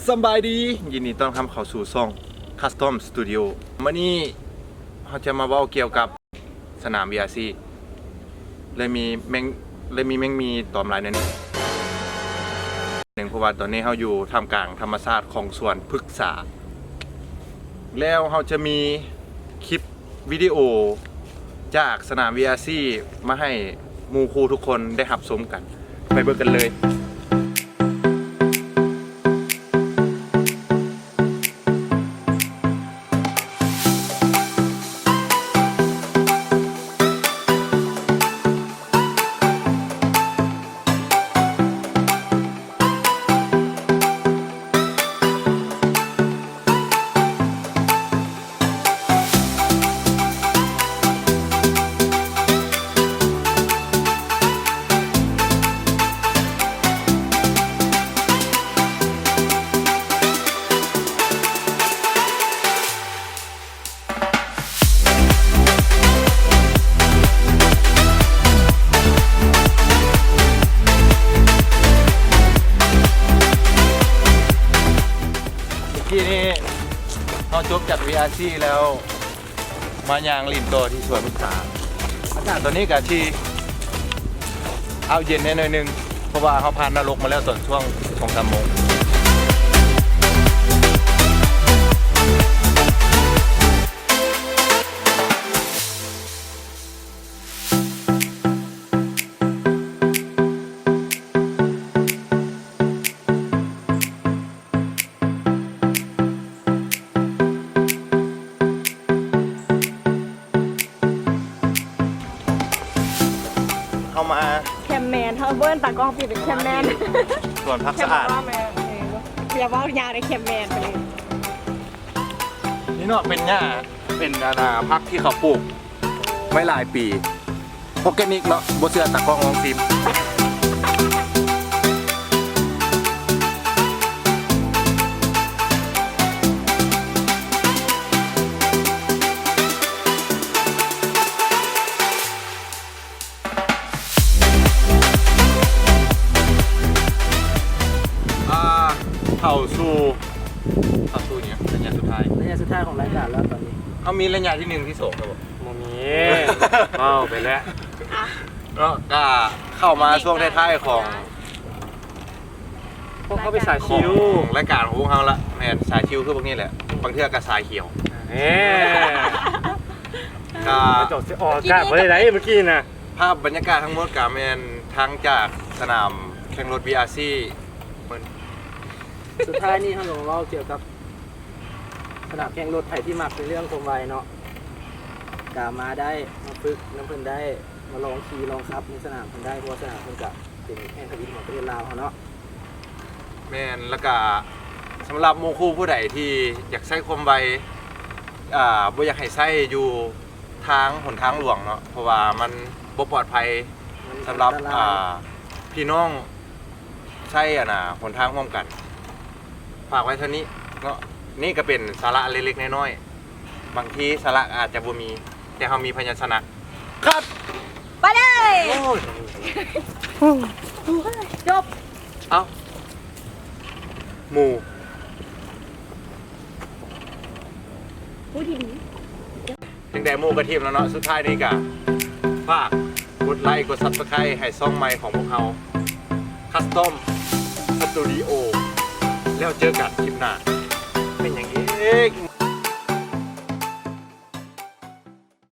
สบายดียินดีต้อนรับเข้าสู่ช่อง Custom Studio วันนี้เราจะมาเว้าเกี่ยวกับสนาม VRC เลยมีแมงมีตอมหลายนั่นหนึ่งเพราะว่าตอนนี้เราอยู่ท่ามกลางธรรมชาติของสวนพฤกษาแล้วเราจะมีคลิปวิดีโอจากสนาม VRC มาให้หมู่ครูทุกคนได้รับชมกันไปเบิ่งกันเลยที่นี่เราจบจาก VRC แล้วมายางลินโตที่สวนพฤกษาอากาศตอนนี้กับที่เอาเย็นแน่หน่อยนึงเพราะว่าเขาผ่านนรกมาแล้วตอนช่วง2-3 โมงเข้ามาแคมแมนเขาเบิ้ลตากล้องปิดเป็นแคมแมน ส่วนพักสะอาด อย่าว่ายาวในแคมแมนไปเลย นี่เนาะเป็นหญ้าเป็นพักที่เขาปลูกไว้หลายปีออร์แกนิกเนาะบ่เชื่อตากล้องลองซิมเข้าสู่เนี่ยระยะสุดท้ายของรายการแล้วตอนนี้เขามีระยะที่1ที่2ครับผม โมมีเข้าไปแล้ว แล้วก็เข้ามาช่วงท้ายๆของ พวกเขาไปสายชิว รายการของพวกเขาละแม่นสายชิวคือพวกนี้แหละบางเทื่อก็สายเขียวก็ จบออกกล้าไปไหนเมื่อกี้นะภาพบรรยากาศทั้งหมดก็แม่นทั้งจากสนามแข่งรถ VRC สุดท้ายนี่ท่านหลวงเล่าเกี่ยวกับสนามแข่งรถไถที่มักเป็นเรื่องความไวเนาะกามาได้มาฝึกน้ำเพิ่นได้มาลองขี่ลองขับในสนามเพิ่นได้เพราะสนามเพิ่นก็เป็นแข่งขันของประเทศลาวเขาเนาะแม่นแล้วก็สำหรับหมู่คู่ผู้ใดที่อยากใช้ความไวบ่อยากให้ใช้อยู่หนทางหลวงเนาะเพราะว่ามันบ่ปลอดภัยสำหรับพี่น้องใช้หนทางร่วมกันฝากไว้เท่านี้เนาะนี่ก็เป็นสาระเล็กๆน้อยๆบางทีสาระอาจจะบ่มีแต่เขามีพยัญชนะครับไปเลยจบเอ้าหมู่พูดทีนี้ถึงแต่หมู่กระทีมแล้วเนาะสุดท้ายนี้ก็ฝากกดไลค์กด Subscribe ให้ช่องใหม่ของพวกเรา Custom Studio แล้วเจอกันคลิปหน้าเป็นอย่างนี้